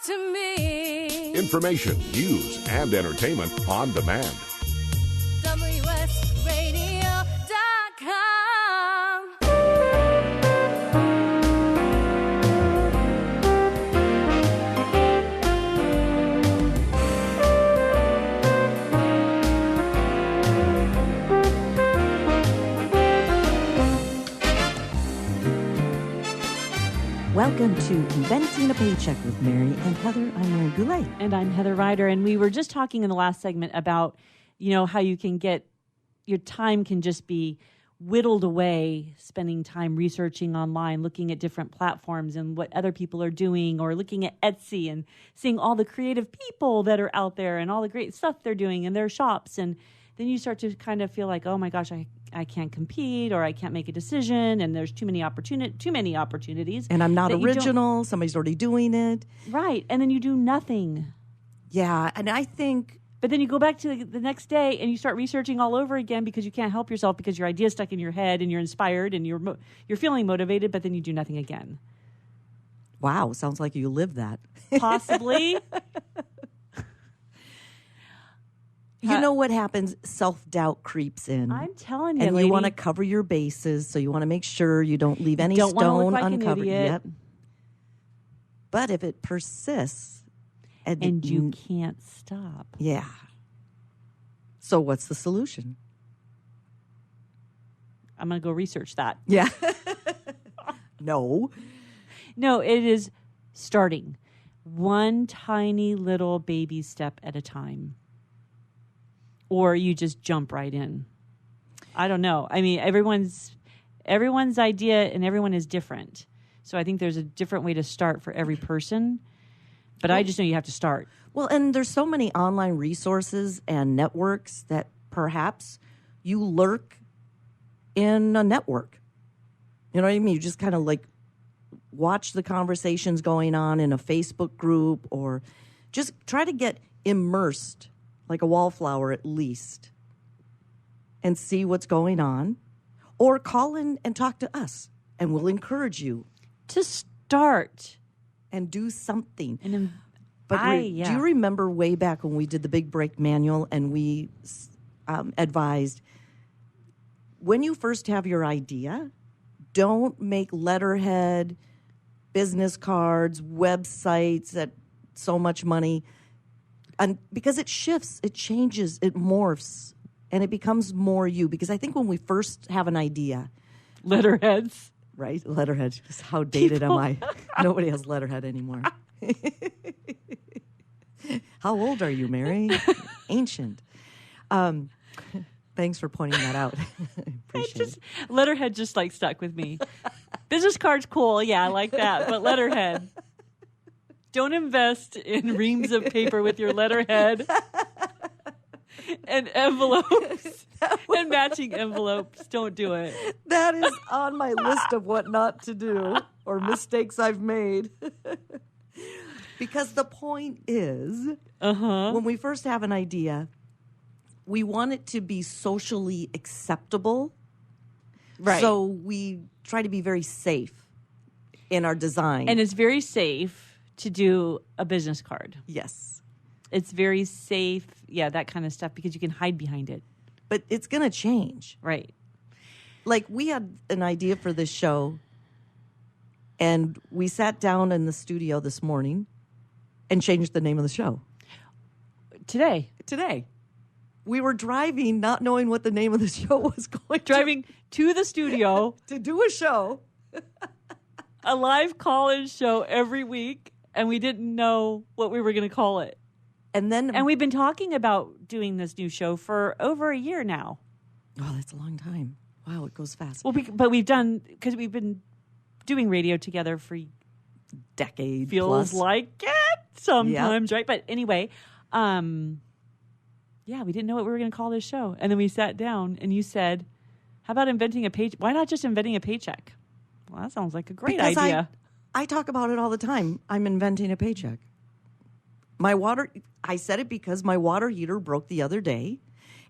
to me. Information, news, and entertainment on demand. WSRadio.com. Welcome to Inventing a Paycheck with Mary and Heather. I'm Mary Goulet. And I'm Heather Ryder. And we were just talking in the last segment about, how you can get, your time can just be whittled away, spending time researching online, looking at different platforms and what other people are doing, or looking at Etsy and seeing all the creative people that are out there and all the great stuff they're doing in their shops. And then you start to kind of feel like, oh my gosh, I can't compete, or I can't make a decision, and there's too many opportunities. And I'm not original. Somebody's already doing it. Right. And then you do nothing. Yeah. And I think... But then you go back to the next day and you start researching all over again because you can't help yourself, because your idea's stuck in your head and you're inspired and you're feeling motivated, but then you do nothing again. Wow. Sounds like you live that. Possibly. You know what happens? Self-doubt creeps in. I'm telling you, and lady. You want to cover your bases, so you want to make sure you don't leave any don't stone like uncovered. An idiot. Yep. But if it persists, and you can't stop. Yeah. So what's the solution? I'm going to go research that. Yeah. No, it is starting one tiny little baby step at a time. Or you just jump right in. I don't know. I mean, everyone's idea and everyone is different. So I think there's a different way to start for every person. But I just know you have to start. Well, and there's so many online resources and networks that perhaps you lurk in a network. You know what I mean? You just kind of like watch the conversations going on in a Facebook group, or just try to get immersed like a wallflower at least, and see what's going on. Or call in and talk to us, and we'll encourage you to start and do something. But do you remember way back when we did the Big Break Manual, and we advised, when you first have your idea, don't make letterhead, business cards, websites at so much money. And because it shifts, it changes, it morphs, and it becomes more you. Because I think when we first have an idea... Letterheads. Right? Letterheads. Just how dated am I? Nobody has letterhead anymore. How old are you, Mary? Ancient. Thanks for pointing that out. Appreciate it. Letterhead just like stuck with me. Business card's cool. Yeah, I like that. But letterhead. Don't invest in reams of paper with your letterhead and envelopes and matching envelopes. Don't do it. That is on my list of what not to do, or mistakes I've made. Because the point is, when we first have an idea, we want it to be socially acceptable. Right. So we try to be very safe in our design. And it's very safe to do a business card. Yes. It's very safe, that kind of stuff, because you can hide behind it. But it's going to change. Right. Like, we had an idea for this show, and we sat down in the studio this morning and changed the name of the show. Today. We were driving, not knowing what the name of the show was going Driving to the studio. to do a show. A live call-in show every week, and we didn't know what we were going to call it. And we've been talking about doing this new show for over a year now. Oh, that's a long time. Wow, it goes fast. Well, but we've been doing radio together for decade feels plus. Like it sometimes, right? But anyway, we didn't know what we were going to call this show. And then we sat down, and you said, how about inventing a paycheck? Why not just inventing a paycheck? Well, that sounds like a great idea. I talk about it all the time. I'm inventing a paycheck. I said it because my water heater broke the other day,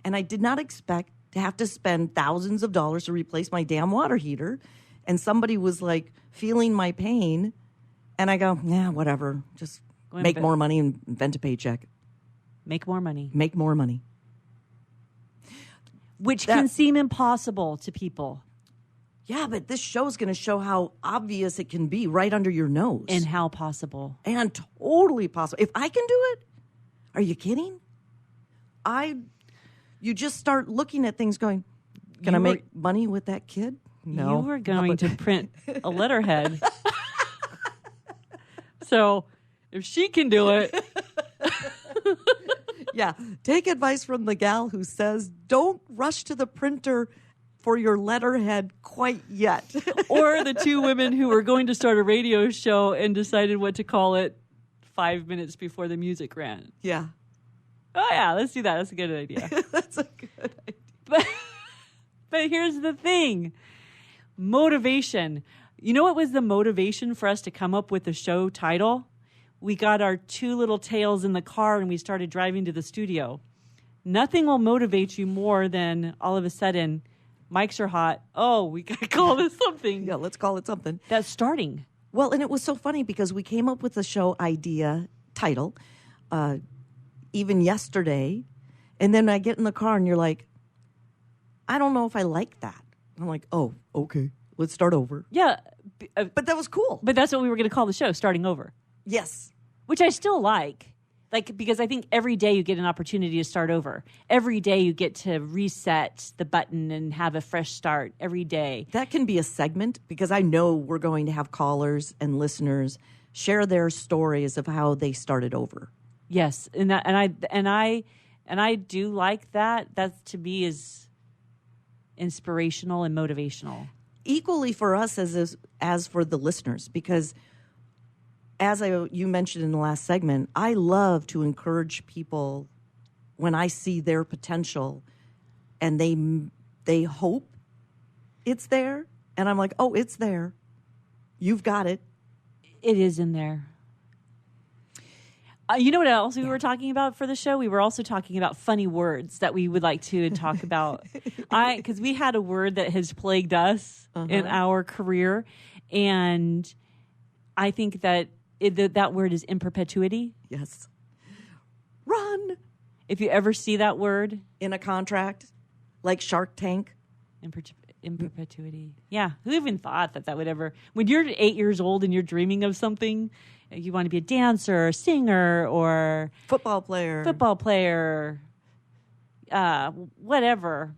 and I did not expect to have to spend thousands of dollars to replace my damn water heater. And somebody was like feeling my pain, and I go, whatever, just Make more money and invent a paycheck. Make more money. Make more money. Which can seem impossible to people. Yeah, but this show is going to show how obvious it can be right under your nose. And how possible. And totally possible. If I can do it, are you kidding? You just start looking at things going, can I make money with that kid? No. You were going to print a letterhead. So if she can do it. Yeah. Take advice from the gal who says, don't rush to the printer for your letterhead quite yet. Or the two women who were going to start a radio show and decided what to call it 5 minutes before the music ran. Yeah. Oh, yeah, let's do that. That's a good idea. That's a good idea. But here's the thing. Motivation. You know what was the motivation for us to come up with the show title? We got our two little tails in the car and we started driving to the studio. Nothing will motivate you more than all of a sudden, mics are hot. Oh, we got to call this something. Yeah, let's call it something. That's starting. Well, and it was so funny because we came up with the show idea title even yesterday. And then I get in the car and you're like, I don't know if I like that. I'm like, oh, okay, let's start over. Yeah. But that was cool. But that's what we were going to call the show, Starting Over. Yes. Which I still like. Because I think every day you get an opportunity to start over. Every day you get to reset the button and have a fresh start every day. That can be a segment because I know we're going to have callers and listeners share their stories of how they started over. Yes, and I do like that. That to me is inspirational and motivational. Equally for us as for the listeners, because as you mentioned in the last segment, I love to encourage people when I see their potential and they hope it's there. And I'm like, oh, it's there. You've got it. It is in there. You know what else we were talking about for the show? We were also talking about funny words that we would like to talk about. Because we had a word that has plagued us in our career. And I think that that word is in perpetuity. Yes. Run. If you ever see that word in a contract, like Shark Tank. In perpetuity. Yeah. Who even thought that would ever... When you're 8 years old and you're dreaming of something, you want to be a dancer, or singer, or... Football player, whatever.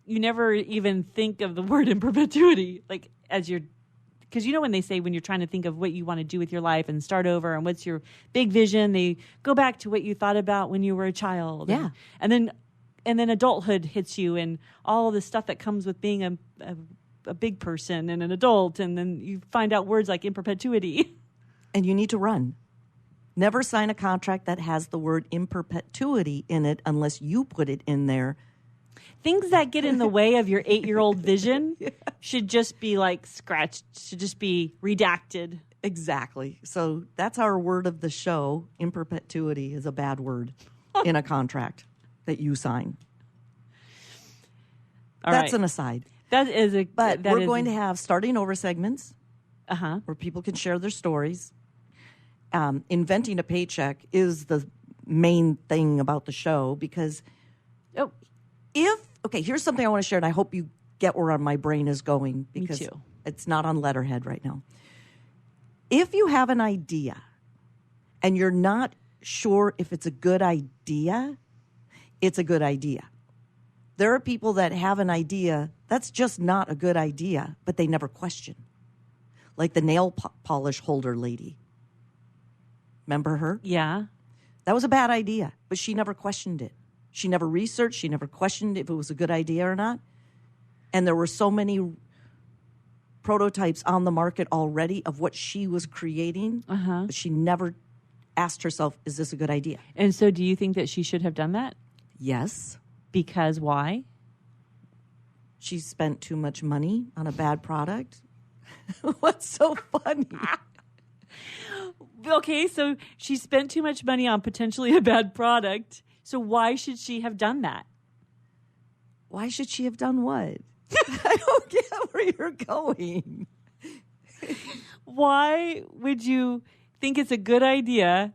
You never even think of the word in perpetuity. Like, as you're... Because you know when they say when you're trying to think of what you want to do with your life and start over and what's your big vision, they go back to what you thought about when you were a child. Yeah. And then adulthood hits you and all the stuff that comes with being a big person and an adult. And then you find out words like in perpetuity. And you need to run. Never sign a contract that has the word in perpetuity in it unless you put it in there. Things that get in the way of your 8-year-old vision should just be like scratched, should just be redacted. Exactly. So that's our word of the show. In perpetuity is a bad word in a contract that you sign. That's an aside. That is a... But we're going to have starting over segments where people can share their stories. Inventing a paycheck is the main thing about the show because here's something I want to share, and I hope you get where my brain is going because it's not on letterhead right now. If you have an idea and you're not sure if it's a good idea, it's a good idea. There are people that have an idea that's just not a good idea, but they never question. Like the nail polish holder lady. Remember her? Yeah. That was a bad idea, but she never questioned it. She never researched. She never questioned if it was a good idea or not. And there were so many prototypes on the market already of what she was creating, but she never asked herself, is this a good idea? And so do you think that she should have done that? Yes. Because why? She spent too much money on a bad product. What's so funny? Okay, so she spent too much money on potentially a bad product. So why should she have done that? Why should she have done what? I don't get where you're going. Why would you think it's a good idea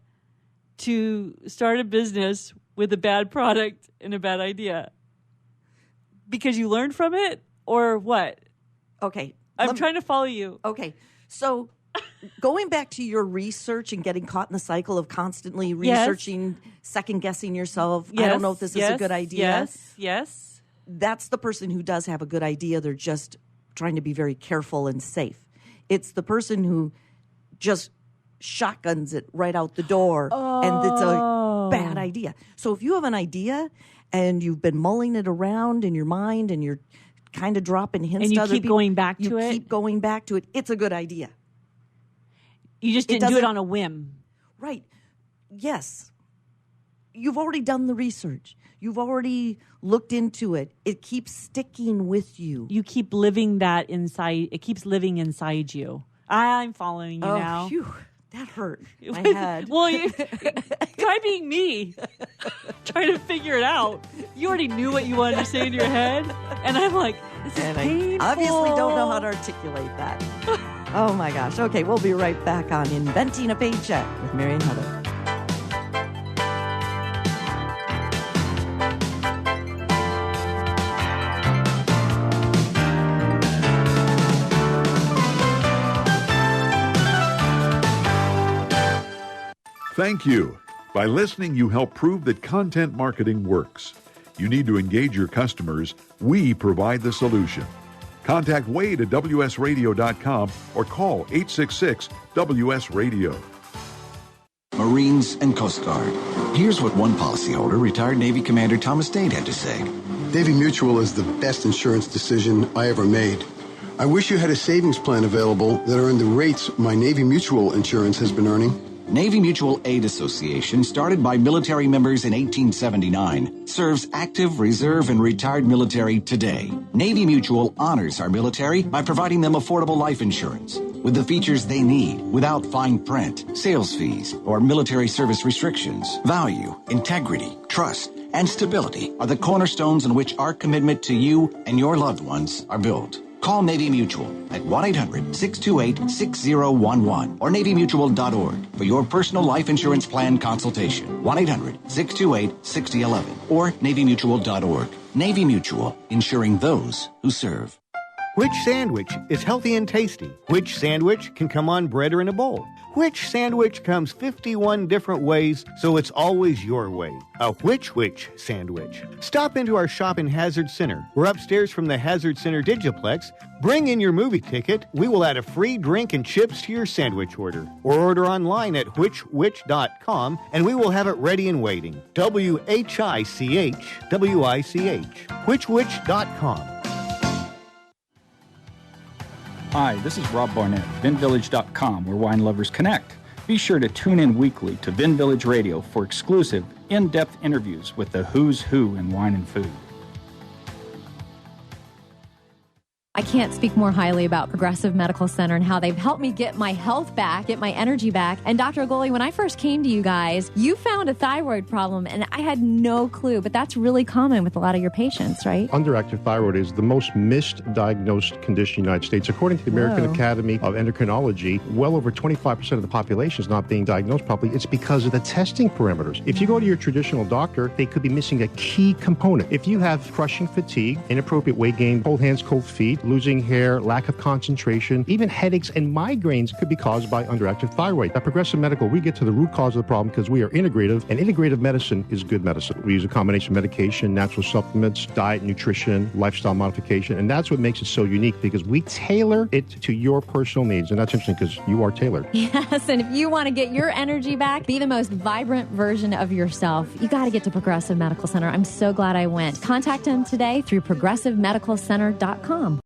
to start a business with a bad product and a bad idea? Because you learned from it, or what? Okay. I'm trying to follow you. Okay. So going back to your research and getting caught in the cycle of constantly researching, second guessing yourself. I don't know if this is a good idea. Yes. That's the person who does have a good idea. They're just trying to be very careful and safe. It's the person who just shotguns it right out the door, and it's a bad idea. So if you have an idea and you've been mulling it around in your mind and you're kind of dropping hints and to other keep people, going back to it. You keep going back to it. It's a good idea. You just didn't do it on a whim. Right. Yes. You've already done the research. You've already looked into it. It keeps sticking with you. You keep living that inside. It keeps living inside you. I'm following you now. Phew. That hurt my head. Well, try being me. Trying to figure it out. You already knew what you wanted to say in your head. And I'm like, this is painful. I obviously don't know how to articulate that. Oh, my gosh. Okay, we'll be right back on Inventing a Paycheck with Mary and Heather. Thank you. By listening, you help prove that content marketing works. You need to engage your customers. We provide the solution. Contact Wade at WSRadio.com or call 866-WS-RADIO. Marines and Coast Guard. Here's what one policyholder, retired Navy Commander Thomas Dade, had to say. Navy Mutual is the best insurance decision I ever made. I wish you had a savings plan available that earned the rates my Navy Mutual insurance has been earning. Navy Mutual Aid Association, started by military members in 1879, serves active, reserve, and retired military today. Navy Mutual honors our military by providing them affordable life insurance with the features they need without fine print, sales fees, or military service restrictions. Value, integrity, trust, and stability are the cornerstones on which our commitment to you and your loved ones are built. Call Navy Mutual at 1-800-628-6011 or NavyMutual.org for your personal life insurance plan consultation. 1-800-628-6011 or NavyMutual.org. Navy Mutual, insuring those who serve. Which sandwich is healthy and tasty? Which sandwich can come on bread or in a bowl? Which sandwich comes 51 different ways, so it's always your way? A which sandwich. Stop into our shop in Hazard Center. We're upstairs from the Hazard Center Digiplex. Bring in your movie ticket. We will add a free drink and chips to your sandwich order. Or order online at which.com, and we will have it ready and waiting. WHICH, which.com. Hi, this is Rob Barnett, VinVillage.com, where wine lovers connect. Be sure to tune in weekly to Vin Village Radio for exclusive, in-depth interviews with the who's who in wine and food. I can't speak more highly about Progressive Medical Center and how they've helped me get my health back, get my energy back. And Dr. Agoli, when I first came to you guys, you found a thyroid problem, and I had no clue, but that's really common with a lot of your patients, right? Underactive thyroid is the most misdiagnosed condition in the United States. According to the American Academy of Endocrinology, well over 25% of the population is not being diagnosed properly. It's because of the testing parameters. If you go to your traditional doctor, they could be missing a key component. If you have crushing fatigue, inappropriate weight gain, cold hands, cold feet, losing hair, lack of concentration, even headaches and migraines could be caused by underactive thyroid. At Progressive Medical, we get to the root cause of the problem because we are integrative, and integrative medicine is good medicine. We use a combination of medication, natural supplements, diet, nutrition, lifestyle modification, and that's what makes it so unique because we tailor it to your personal needs, and that's interesting because you are tailored. Yes, and if you want to get your energy back, be the most vibrant version of yourself, you got to get to Progressive Medical Center. I'm so glad I went. Contact them today through progressivemedicalcenter.com.